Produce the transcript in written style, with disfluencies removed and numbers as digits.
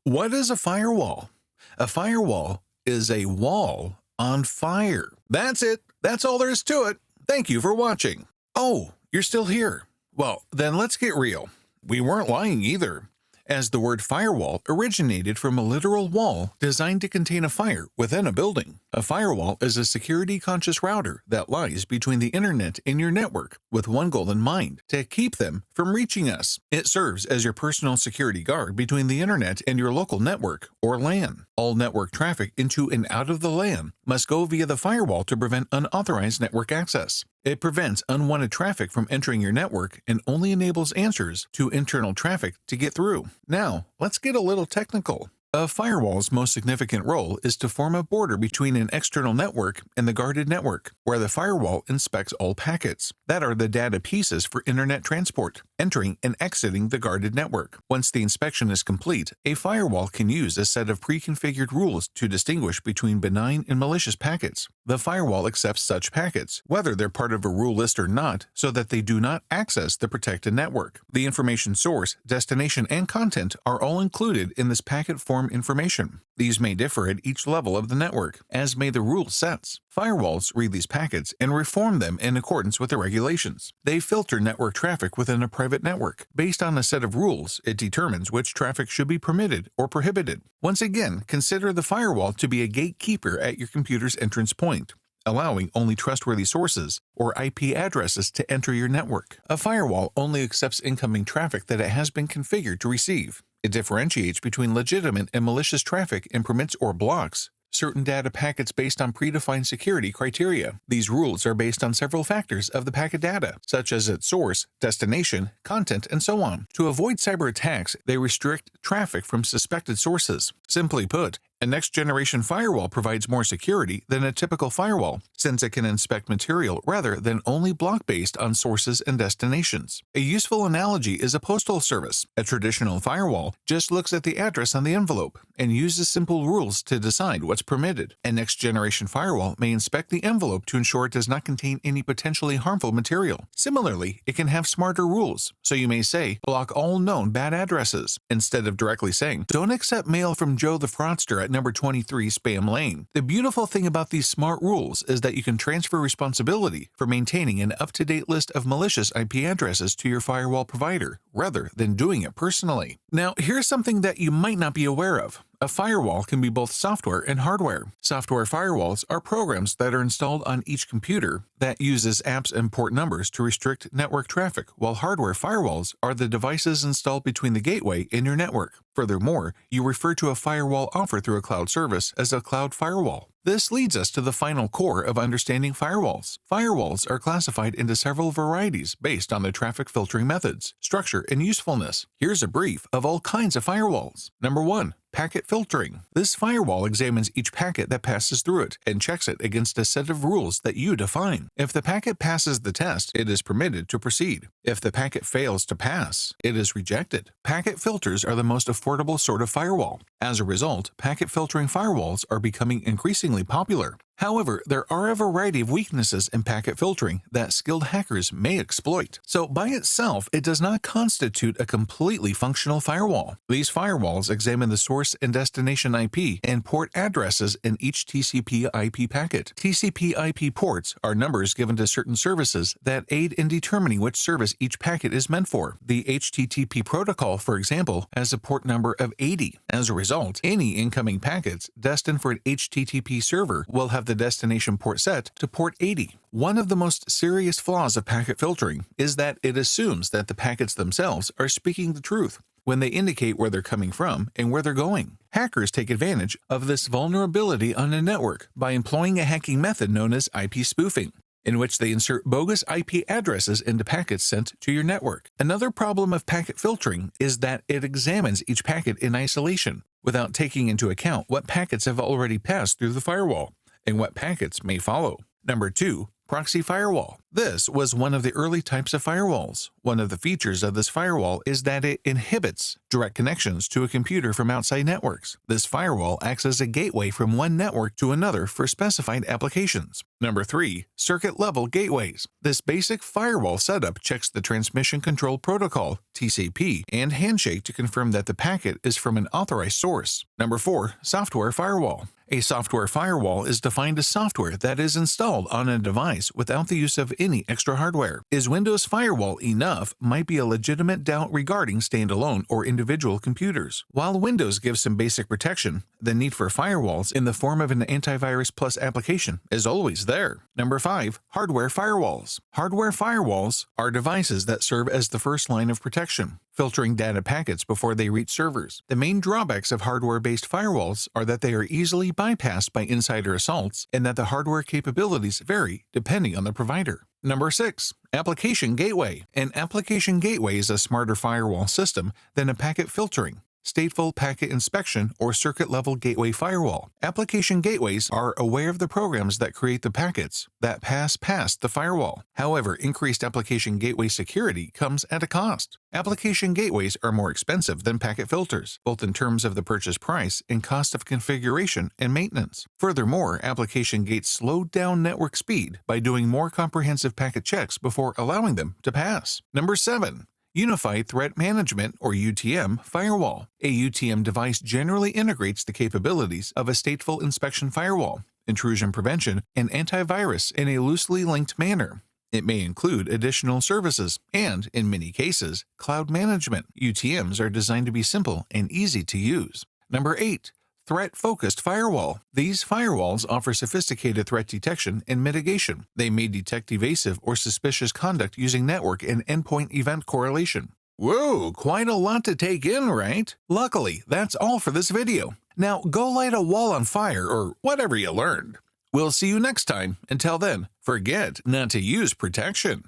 What is a firewall? A firewall is a wall on fire. That's it. That's all there is to it. Thank you for watching. Oh, you're still here. Well, then let's get real. We weren't lying either, as the word firewall originated from a literal wall designed to contain a fire within a building. A firewall is a security-conscious router that lies between the internet and your network with one goal in mind: to keep them from reaching us. It serves as your personal security guard between the internet and your local network, or LAN. All network traffic into and out of the LAN must go via the firewall to prevent unauthorized network access. It prevents unwanted traffic from entering your network and only enables answers to internal traffic to get through. Now, let's get a little technical. A firewall's most significant role is to form a border between an external network and the guarded network, where the firewall inspects all packets that are the data pieces for internet transport, entering and exiting the guarded network. Once the inspection is complete, a firewall can use a set of pre-configured rules to distinguish between benign and malicious packets. The firewall accepts such packets, whether they're part of a rule list or not, so that they do not access the protected network. The information source, destination, and content are all included in this packet form information. These may differ at each level of the network, as may the rule sets. Firewalls read these packets and reform them in accordance with the regulations. They filter network traffic within a private network. Based on a set of rules, it determines which traffic should be permitted or prohibited. Once again, consider the firewall to be a gatekeeper at your computer's entrance point, allowing only trustworthy sources or IP addresses to enter your network. A firewall only accepts incoming traffic that it has been configured to receive. It differentiates between legitimate and malicious traffic and permits or blocks certain data packets based on predefined security criteria. These rules are based on several factors of the packet data, such as its source, destination, content, and so on. To avoid cyber attacks, they restrict traffic from suspected sources. Simply put, a next-generation firewall provides more security than a typical firewall, since it can inspect material rather than only block based on sources and destinations. A useful analogy is a postal service. A traditional firewall just looks at the address on the envelope and uses simple rules to decide what's permitted. A next-generation firewall may inspect the envelope to ensure it does not contain any potentially harmful material. Similarly, it can have smarter rules, so you may say, block all known bad addresses, instead of directly saying, don't accept mail from Joe the Fraudster at number 23 Spam Lane. The beautiful thing about these smart rules is that you can transfer responsibility for maintaining an up-to-date list of malicious IP addresses to your firewall provider, rather than doing it personally. Now, here's something that you might not be aware of. A firewall can be both software and hardware. Software firewalls are programs that are installed on each computer that uses apps and port numbers to restrict network traffic, while hardware firewalls are the devices installed between the gateway and your network. Furthermore, you refer to a firewall offered through a cloud service as a cloud firewall. This leads us to the final core of understanding firewalls. Firewalls are classified into several varieties based on their traffic filtering methods, structure, and usefulness. Here's a brief of all kinds of firewalls. Number 1. Packet filtering. This firewall examines each packet that passes through it and checks it against a set of rules that you define. If the packet passes the test, it is permitted to proceed. If the packet fails to pass, it is rejected. Packet filters are the most affordable sort of firewall. As a result, packet filtering firewalls are becoming increasingly popular. However, there are a variety of weaknesses in packet filtering that skilled hackers may exploit. So by itself, it does not constitute a completely functional firewall. These firewalls examine the source and destination IP and port addresses in each TCP/IP packet. TCP/IP ports are numbers given to certain services that aid in determining which service each packet is meant for. The HTTP protocol, for example, has a port number of 80. As a result, any incoming packets destined for an HTTP server will have the destination port set to port 80. One of the most serious flaws of packet filtering is that it assumes that the packets themselves are speaking the truth when they indicate where they're coming from and where they're going. Hackers take advantage of this vulnerability on a network by employing a hacking method known as IP spoofing, in which they insert bogus IP addresses into packets sent to your network. Another problem of packet filtering is that it examines each packet in isolation, without taking into account what packets have already passed through the firewall and what packets may follow. Number 2. Proxy firewall. This was one of the early types of firewalls. One of the features of this firewall is that it inhibits direct connections to a computer from outside networks. This firewall acts as a gateway from one network to another for specified applications. Number 3. Circuit-level gateways. This basic firewall setup checks the Transmission Control Protocol, TCP, and handshake to confirm that the packet is from an authorized source. Number 4. Software firewall. A software firewall is defined as software that is installed on a device without the use of any extra hardware. Is Windows Firewall enough might be a legitimate doubt regarding standalone or individual computers. While Windows gives some basic protection, the need for firewalls in the form of an antivirus plus application is always there. Number 5. Hardware firewalls. Hardware firewalls are devices that serve as the first line of protection, filtering data packets before they reach servers. The main drawbacks of hardware-based firewalls are that they are easily bypassed by insider assaults and that the hardware capabilities vary depending on the provider. Number 6. Application gateway. An application gateway is a smarter firewall system than a packet filtering, stateful packet inspection, or circuit-level gateway firewall. Application gateways are aware of the programs that create the packets that pass past the firewall. However, increased application gateway security comes at a cost. Application gateways are more expensive than packet filters, both in terms of the purchase price and cost of configuration and maintenance. Furthermore, application gates slow down network speed by doing more comprehensive packet checks before allowing them to pass. Number 7. Unified Threat Management, or UTM, firewall. A UTM device generally integrates the capabilities of a stateful inspection firewall, intrusion prevention, and antivirus in a loosely linked manner. It may include additional services and, in many cases, cloud management. UTMs are designed to be simple and easy to use. Number 8. Threat-focused firewall. These firewalls offer sophisticated threat detection and mitigation. They may detect evasive or suspicious conduct using network and endpoint event correlation. Whoa, quite a lot to take in, right? Luckily, that's all for this video. Now go light a wall on fire or whatever you learned. We'll see you next time. Until then, forget not to use protection.